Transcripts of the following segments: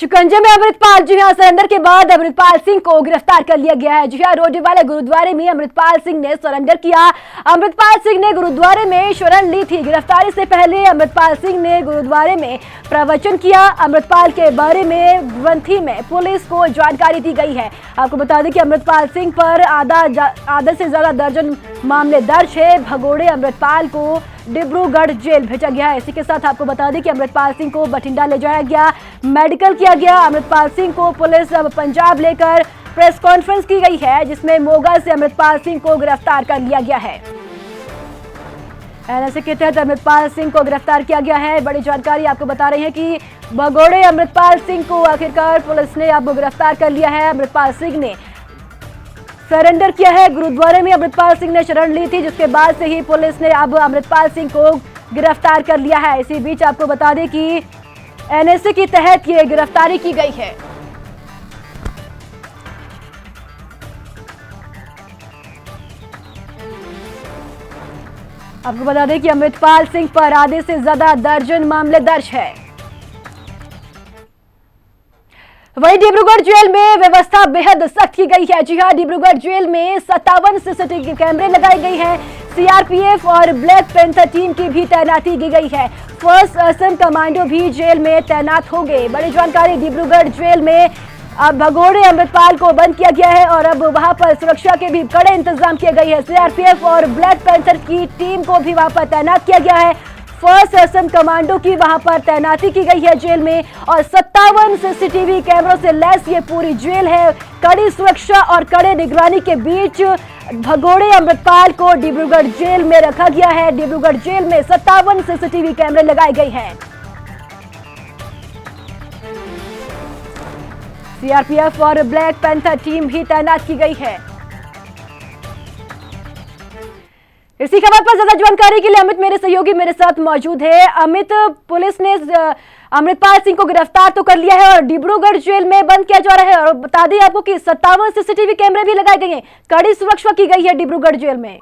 शिकंजे में अमृतपाल। जी हां, सरेंडर के बाद अमृतपाल सिंह को गिरफ्तार कर लिया गया है। जी हां, रोटी वाले गुरुद्वारे में अमृतपाल सिंह ने सरेंडर किया। अमृतपाल सिंह ने गुरुद्वारे में शरण ली थी। गिरफ्तारी से पहले अमृतपाल सिंह ने गुरुद्वारे में प्रवचन किया। अमृतपाल के बारे में ग्रंथी में पुलिस को जानकारी दी गई है। आपको बता दें कि अमृतपाल सिंह पर आधा से ज्यादा दर्जन मामले दर्ज है। भगोड़े अमृतपाल को डिब्रूगढ़ जेल भेजा गया है। इसी के साथ आपको बता दें कि अमृतपाल सिंह को बठिंडा ले जाया गया, मेडिकल किया गया। अमृतपाल सिंह को पुलिस अब पंजाब लेकर प्रेस कॉन्फ्रेंस की गई है, जिसमें मोगा से अमृतपाल सिंह को गिरफ्तार कर लिया गया है। एनएसए के तहत अमृतपाल सिंह को गिरफ्तार किया गया है। बड़ी जानकारी आपको बता रहे हैं कि भगोड़े अमृतपाल सिंह को आखिरकार पुलिस ने अब गिरफ्तार कर लिया है। अमृतपाल सिंह ने सरेंडर किया है। गुरुद्वारे में अमृतपाल सिंह ने शरण ली थी, जिसके बाद से ही पुलिस ने अब अमृतपाल सिंह को गिरफ्तार कर लिया है। इसी बीच आपको बता दें कि एनएसए के तहत ये गिरफ्तारी की गई है। आपको बता दें कि अमृतपाल सिंह पर आधे से ज्यादा दर्जन मामले दर्ज है। वहीं डिब्रूगढ़ जेल में व्यवस्था बेहद सख्त की गई है। जी हां, डिब्रूगढ़ जेल में 57 सीसीटीवी कैमरे लगाए गए हैं। सीआरपीएफ और ब्लैक पैंथर टीम की भी तैनाती की गई है। फर्स्ट असम कमांडो भी जेल में तैनात होंगे। बड़ी जानकारी, डिब्रूगढ़ जेल में अब भगोड़े अमृतपाल को बंद किया गया है और अब वहां पर सुरक्षा के भी कड़े इंतजाम किए गए हैं। सीआरपीएफ और ब्लैक पैंथर की टीम को भी वहां पर तैनात किया गया है। फर्स्ट असम कमांडो की वहां पर तैनाती की गई है जेल में, और 57 सीसीटीवी कैमरों से लैस ये पूरी जेल है। कड़ी सुरक्षा और कड़े निगरानी के बीच भगोड़े अमृतपाल को डिब्रूगढ़ जेल में रखा गया है। डिब्रूगढ़ जेल में 57 सीसीटीवी कैमरे लगाए गए हैं। सीआरपीएफ और ब्लैक पैंथर टीम भी तैनात की गई है। इसी खबर पर ज्यादा जानकारी के लिए अमित मेरे सहयोगी मेरे साथ मौजूद है। अमित, पुलिस ने अमृतपाल सिंह को गिरफ्तार तो कर लिया है और डिब्रूगढ़ जेल में बंद किया जा रहा है, और बता दें आपको कि 57 सीसीटीवी कैमरे भी लगाए गए हैं। कड़ी सुरक्षा की गई है डिब्रूगढ़ जेल में।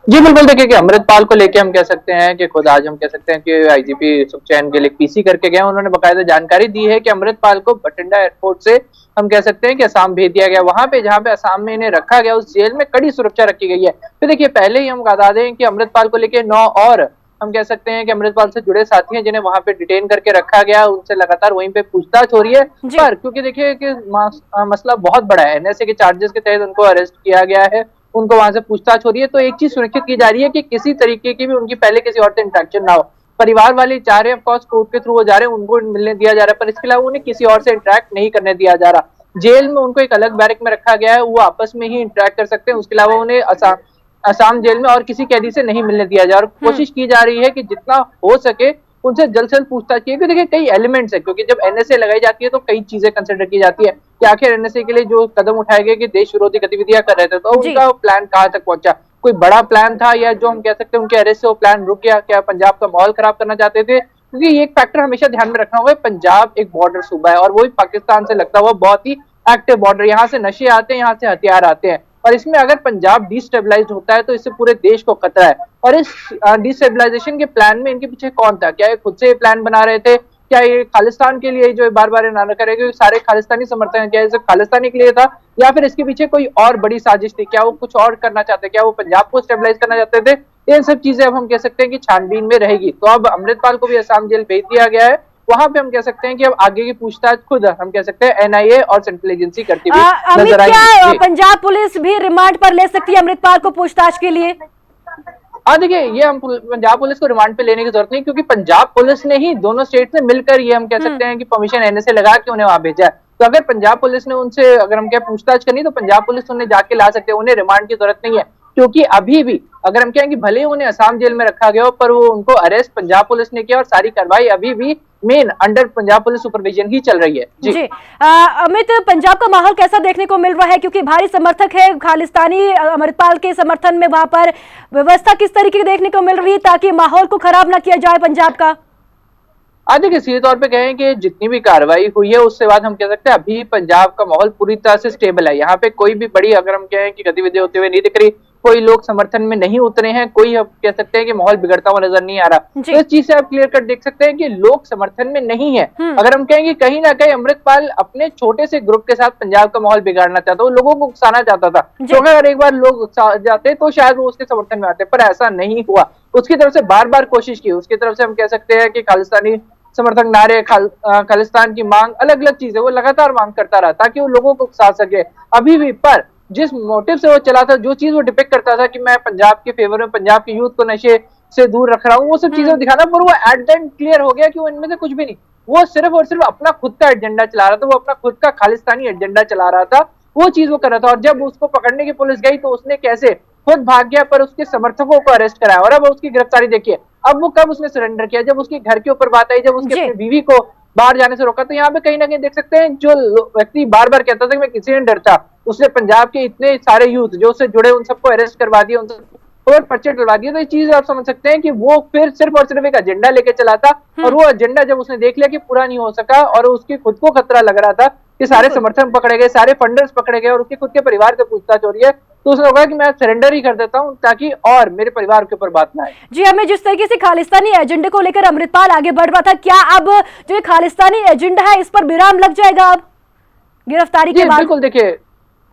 जी बिल्कुल, देखिए कि अमृतपाल को लेके हम कह सकते हैं कि खुद आज हम कह सकते हैं कि आईजीपी सुखचैन गिल एक पीसी करके गए। उन्होंने बकायदा जानकारी दी है कि अमृतपाल को बठिंडा एयरपोर्ट से हम कह सकते हैं कि असम भेज दिया गया। वहां पे जहां पे असम में इन्हें रखा गया, उस जेल में कड़ी सुरक्षा रखी गई है। तो देखिए, पहले ही हम बता दें कि अमृतपाल को लेके 9 और हम कह सकते हैं कि अमृतपाल से जुड़े साथी हैं जिन्हें वहां पे डिटेन करके रखा गया। उनसे लगातार वहीं पे पूछताछ हो रही है, पर क्योंकि देखिए कि मसला बहुत बड़ा है, एनएसए के चार्जेस के तहत उनको अरेस्ट किया गया है, उनको वहां से पूछताछ हो रही है। तो एक चीज सुनिश्चित की जा रही है कि किसी तरीके की भी उनकी पहले किसी और से इंटरेक्शन ना हो। परिवार वाले चाह रहे हैं, ऑफकोर्स कोर्ट के थ्रू वो जा रहे हैं, उनको मिलने दिया जा रहा है, पर इसके अलावा उन्हें किसी और से इंटरेक्ट नहीं करने दिया जा रहा। जेल में उनको एक अलग बैरक में रखा गया है, वो आपस में ही इंटरेक्ट कर सकते हैं। उसके अलावा उन्हें असम जेल में और किसी कैदी से नहीं मिलने दिया जा रहा। कोशिश की जा रही है कि जितना हो सके उनसे जल्द से जल्द पूछताछ की। क्योंकि देखिए कई एलिमेंट्स है, क्योंकि जब एनएसए लगाई जाती है तो कई चीजें कंसिडर की जाती है कि आखिर एनएसए के लिए जो कदम उठाए गए कि देश विरोधी गतिविधियां कर रहे थे, तो उनका प्लान कहां तक पहुंचा, कोई बड़ा प्लान था, या जो हम कह सकते हैं उनके अरेस्ट से वो प्लान रुक गया, क्या पंजाब का माहौल खराब करना चाहते थे। क्योंकि ये एक फैक्टर हमेशा ध्यान में रखना होगा, पंजाब एक बॉर्डर सूबा है और वही पाकिस्तान से लगता हुआ बहुत ही एक्टिव बॉर्डर। यहाँ से नशे आते हैं, यहाँ से हथियार आते हैं, और इसमें अगर पंजाब डिस्टेबलाइज होता है तो इससे पूरे देश को खतरा है। और इस डिस्टेबलाइजेशन के प्लान में इनके पीछे कौन था? क्या ये खुद से प्लान बना रहे थे? क्या ये खालिस्तान के लिए जो बार बार नारा करेंगे सारे खालिस्तानी समर्थन हैं, क्या ये सिर्फ खालिस्तानी के लिए था, या फिर इसके पीछे कोई और बड़ी साजिश थी? क्या वो कुछ और करना चाहते, क्या वो पंजाब को स्टेबलाइज करना चाहते थे? ये सब चीजें अब हम कह सकते हैं कि छानबीन में रहेगी। तो अब अमृतपाल को भी असम जेल भेज दिया गया है। वहां पे हम कह सकते हैं कि अब आगे की पूछताछ खुद हम कह सकते हैं एनआईए और सेंट्रल एजेंसी करती हुई नजर आएगी। पंजाब पुलिस भी रिमांड पर ले सकती है अमृतपाल को पूछताछ के लिए? हाँ, देखिए ये हम पंजाब पुलिस को रिमांड पे लेने की जरूरत नहीं, क्योंकि पंजाब पुलिस ने ही दोनों स्टेट ने मिलकर ये हम कह सकते हैं कि परमिशन एनएसए लगा के उन्हें वहां भेजा है। तो अगर पंजाब पुलिस ने उनसे अगर हम क्या पूछताछ करनी, तो पंजाब पुलिस उन्हें जाके ला सकते हैं, उन्हें रिमांड की जरूरत नहीं है। क्योंकि अभी भी अगर हम कहें कि भले ही उन्हें असम जेल में रखा गया हो, पर वो उनको अरेस्ट पंजाब पुलिस ने किया और सारी कार्रवाई अभी भी main under Punjab police supervision ही चल रही है। जी अमित, पंजाब का माहौल कैसा देखने को मिल रहा है? क्योंकि भारी समर्थक है खालिस्तानी अमृतपाल के समर्थन में, वहां पर व्यवस्था किस तरीके की देखने को मिल रही है ताकि माहौल को खराब ना किया जाए पंजाब का? देखिए सीधे तौर पे कहें कि जितनी भी कार्रवाई हुई है उससे बाद हम कह सकते हैं अभी पंजाब का माहौल पूरी तरह से स्टेबल है। यहाँ पे कोई भी बड़ी अगर हम कहें कि गतिविधि होते हुए नहीं दिख रही। कोई लोग समर्थन में नहीं उतरे हैं, कोई अब कह सकते हैं कि माहौल बिगड़ता हुआ नजर नहीं आ रहा। तो इस चीज से आप क्लियर कट देख सकते हैं कि लोग समर्थन में नहीं है। अगर हम कहेंगे कहीं ना कहीं अमृतपाल अपने छोटे से ग्रुप के साथ पंजाब का माहौल बिगाड़ना चाहता, वो लोगों को उकसाना चाहता था, तो अगर एक बार लोग उकसा जाते तो शायद वो उसके समर्थन में आते, पर ऐसा नहीं हुआ। उसकी तरफ से बार बार कोशिश की, उसकी तरफ से हम कह सकते हैं कि खालिस्तानी समर्थक नारे, खालिस्तान की मांग, अलग अलग चीजें वो लगातार मांग करता रहा ताकि वो लोगों को उकसा सके अभी भी। पर जिस मोटिव से वो चला था, जो चीज वो डिपिक्ट करता था कि मैं पंजाब के फेवर में पंजाब के यूथ को नशे से दूर रख रहा हूँ, वो सब चीजें दिखाना, पर वो एट द एंड क्लियर हो गया कि वो इनमें से कुछ भी नहीं। वो सिर्फ और सिर्फ अपना खुद का एजेंडा चला रहा था, वो अपना खुद का खालिस्तानी एजेंडा चला रहा था, वो चीज वो कर रहा था। और जब उसको पकड़ने की पुलिस गई तो उसने कैसे खुद भाग गया, पर उसके समर्थकों को अरेस्ट कराया। और अब उसकी गिरफ्तारी देखिए, अब वो कब उसने सरेंडर किया, जब उसके घर के ऊपर बात आई, जब उसके अपनी बीवी को बाहर जाने से रोका। तो यहाँ पे कहीं ना कहीं देख सकते हैं, जो व्यक्ति बार बार कहता था कि मैं किसी नहीं डरता, उसने पंजाब के इतने सारे यूथ जो उससे जुड़े उन सबको अरेस्ट करवा दिया, उन और पर्चे डलवा दिए। तो ये चीज आप समझ सकते हैं कि वो फिर सिर्फ और सिर्फ एक एजेंडा लेके चला था, और वो एजेंडा जब उसने देख लिया कि पूरा नहीं हो सका और उसकी खुद को खतरा लग रहा था कि सारे समर्थन पकड़े गए, सारे फंडर्स पकड़े गए और उसके खुद के परिवार से पूछताछ हो रही है, तो उसने कहा कि मैं सरेंडर ही कर देता हूं ताकि और मेरे परिवार के ऊपर बात ना आए। जी, हमें जिस तरीके से खालिस्तानी एजेंडे को लेकर अमृतपाल आगे बढ़ रहा था, क्या अब जो खालिस्तानी एजेंडा है इस पर विराम लग जाएगा अब गिरफ्तारी के बाद? बिल्कुल, देखिए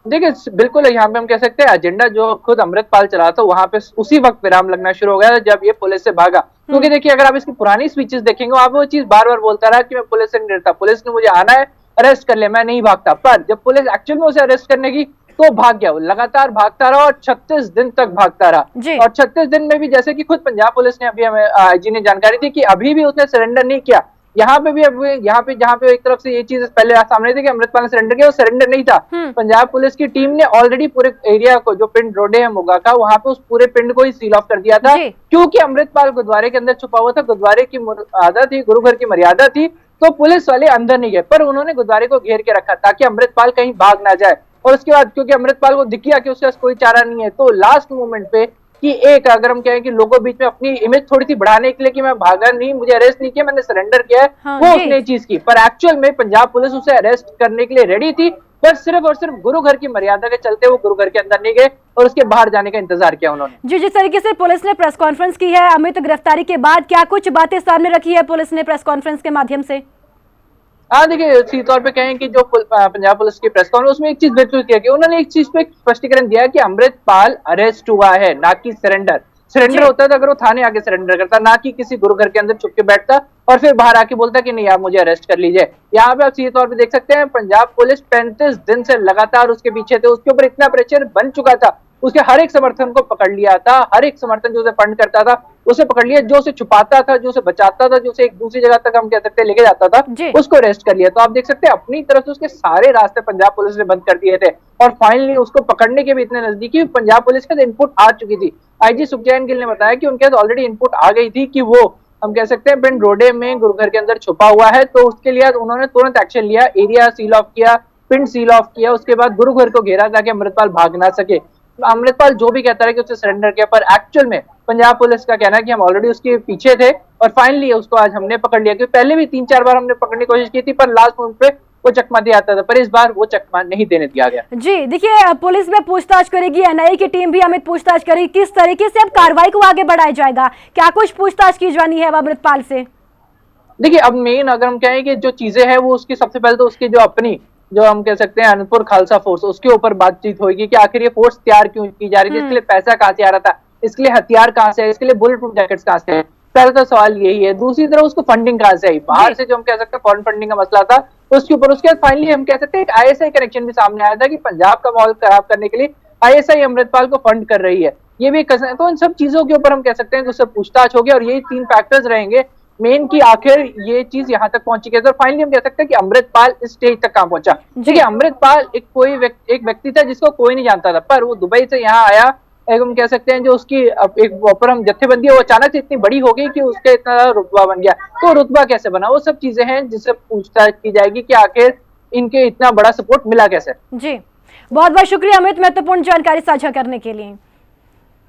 बिल्कुल यहाँ पे हम कह सकते हैं एजेंडा जो खुद अमृतपाल चला था वहां पे उसी वक्त विराम लगना शुरू हो गया जब ये पुलिस से भागा। क्योंकि देखिए, अगर आप इसकी पुरानी स्पीचेस देखेंगे, वहां पे वो चीज बार बार बोलता रहा कि मैं पुलिस से नहीं डरता, पुलिस ने मुझे आना है, अरेस्ट कर ले, मैं नहीं भागता। पर जब पुलिस एक्चुअल में उसे अरेस्ट करने की तो भाग गया, वो लगातार भागता रहा और 36 दिन तक भागता रहा। और 36 दिन में भी, जैसे कि खुद पंजाब पुलिस ने अभी हमें आईजी ने जानकारी दी कि अभी भी उसने सरेंडर नहीं किया। यहाँ पे भी अब यहाँ पे जहाँ पे एक तरफ से ये चीज पहले सामने थी कि अमृतपाल ने सरेंडर किया, वो सरेंडर नहीं था। पंजाब पुलिस की टीम ने ऑलरेडी पूरे एरिया को, जो पिंड रोडे है मोगा का, वहां पे उस पूरे पिंड को ही सील ऑफ कर दिया था, क्योंकि अमृतपाल गुरुद्वारे के अंदर छुपा हुआ था। गुरुद्वारे की आदत थी, गुरु घर की मर्यादा थी, तो पुलिस वाले अंदर नहीं गए, पर उन्होंने गुरुद्वारे को घेर के रखा ताकि अमृतपाल कहीं भाग ना जाए। और उसके बाद क्योंकि अमृतपाल को दिख गया कि उसके पास कोई चारा नहीं है, तो लास्ट मोमेंट पे कि एक, अगर हम कहें कि लोगों बीच में अपनी इमेज थोड़ी सी बढ़ाने के लिए कि मैं भागा नहीं, मुझे अरेस्ट नहीं किया, मैंने सरेंडर किया है, वो उसने चीज की। पर एक्चुअल में पंजाब पुलिस उसे अरेस्ट करने के लिए रेडी थी, पर सिर्फ और सिर्फ गुरु घर की मर्यादा के चलते वो गुरु घर के अंदर नहीं गए और उसके बाहर जाने का इंतजार किया उन्होंने। जी, जिस तरीके से पुलिस ने प्रेस कॉन्फ्रेंस की है अमित गिरफ्तारी के बाद, क्या कुछ बातें सामने रखी है पुलिस ने प्रेस कॉन्फ्रेंस के माध्यम से? हाँ, देखिए, सीधे तौर पे कहें कि जो पंजाब पुलिस की प्रेस कॉन्फ्रेंस, उसमें एक चीज बिल्कुल किया कि उन्होंने एक चीज पे स्पष्टीकरण दिया कि अमृतपाल अरेस्ट हुआ है, ना कि सरेंडर। सरेंडर होता था अगर वो थाने आके सरेंडर करता, ना कि किसी गुरु घर के अंदर छुप के बैठता और फिर बाहर आके बोलता कि नहीं, आप मुझे अरेस्ट कर लीजिए। यहाँ पे आप सीधे तौर पे देख सकते हैं, पंजाब पुलिस 35 दिन से लगातार उसके पीछे थे, उसके ऊपर इतना प्रेशर बन चुका था, उसके हर एक समर्थन को पकड़ लिया था, हर एक समर्थन जो उसे फंड करता था उसे पकड़ लिया, जो उसे छुपाता था, जो उसे बचाता था, जो उसे एक दूसरी जगह तक हम कह सकते हैं लेके जाता था, उसको अरेस्ट कर लिया। तो आप देख सकते हैं अपनी तरफ से उसके सारे रास्ते पंजाब पुलिस ने बंद कर दिए थे और फाइनली उसको पकड़ने के भी इतने नजदीकी पंजाब पुलिस के इनपुट आ चुकी थी। आईजी सुखचैन गिल ने बताया कि उनके पास ऑलरेडी इनपुट आ गई थी कि वो, हम कह सकते हैं, पिंड रोडे में गुरु घर के अंदर छुपा हुआ है, तो उसके लिए उन्होंने तुरंत एक्शन लिया, एरिया सील ऑफ किया, पिंड सील ऑफ किया, उसके बाद गुरु घर को घेरा ताकि अमृतपाल भाग ना सके। अमृतपाल जो भी कहता है कि उसे सरेंडर किया, पर एक्चुअल में पंजाब पुलिस का कहना है कि हम ऑलरेडी उसके पीछे थे और फाइनली उसको आज हमने पकड़ लिया। क्योंकि पहले भी 3-4 बार हमने पकड़ने की कोशिश की थी, पर लास्ट मोमेंट पे वो चकमा दिया आता था, पर इस बार वो चकमा नहीं देने दिया गया। जी, देखिए, पुलिस में पूछताछ करेगी, एनआईए की टीम भी अमित पूछताछ करेगी, किस तरीके से अब कार्रवाई को आगे बढ़ाया जाएगा, क्या कुछ पूछताछ की जानी है अमृतपाल से? देखिए, अब मेन अगर हम कहें कि जो चीजें हैं वो उसकी सबसे पहले तो उसकी जो अपनी, जो हम कह सकते हैं अनंतपुर खालसा फोर्स, उसके ऊपर बातचीत होगी कि आखिर ये फोर्स तैयार क्यों की जा रही थी, इसके लिए पैसा कहाँ से आ रहा था, इसके लिए हथियार कहाँ से है, इसके लिए बुलेट प्रूफ जैकेट्स कहाँ से है। पहला तो सवाल यही है। दूसरी तरफ उसको फंडिंग कहाँ से आई, बाहर से जो हम कह सकते हैं फॉरेन फंडिंग का मसला था उसके ऊपर। उसके बाद फाइनली हम कह सकते हैं एक आईएसआई कनेक्शन भी सामने आया था कि पंजाब का माहौल खराब करने के लिए आईएसआई अमृतपाल को फंड कर रही है, ये भी तो इन सब चीजों के ऊपर हम कह सकते हैं कि उससे पूछताछ होगी और यही 3 फैक्टर्स रहेंगे मेन की आखिर ये चीज यहाँ तक पहुंची गई। तो फाइनली हम कह सकते हैं कि अमृतपाल इस स्टेज तक कहां पहुंचा। देखिए, अमृतपाल एक व्यक्ति था जिसको कोई नहीं जानता था, पर वो दुबई से यहाँ आया, हम कह सकते हैं जो उसकी एक प्रॉपर हम जत्थेबंदी है वो अचानक से इतनी बड़ी हो गई कि उसका इतना रुतबा बन गया। तो रुतबा कैसे बना, वो सब चीजें हैं जिससे पूछताछ की जाएगी कि आखिर इनके इतना बड़ा सपोर्ट मिला कैसे। जी, बहुत बहुत शुक्रिया अमित, महत्वपूर्ण जानकारी साझा करने के लिए।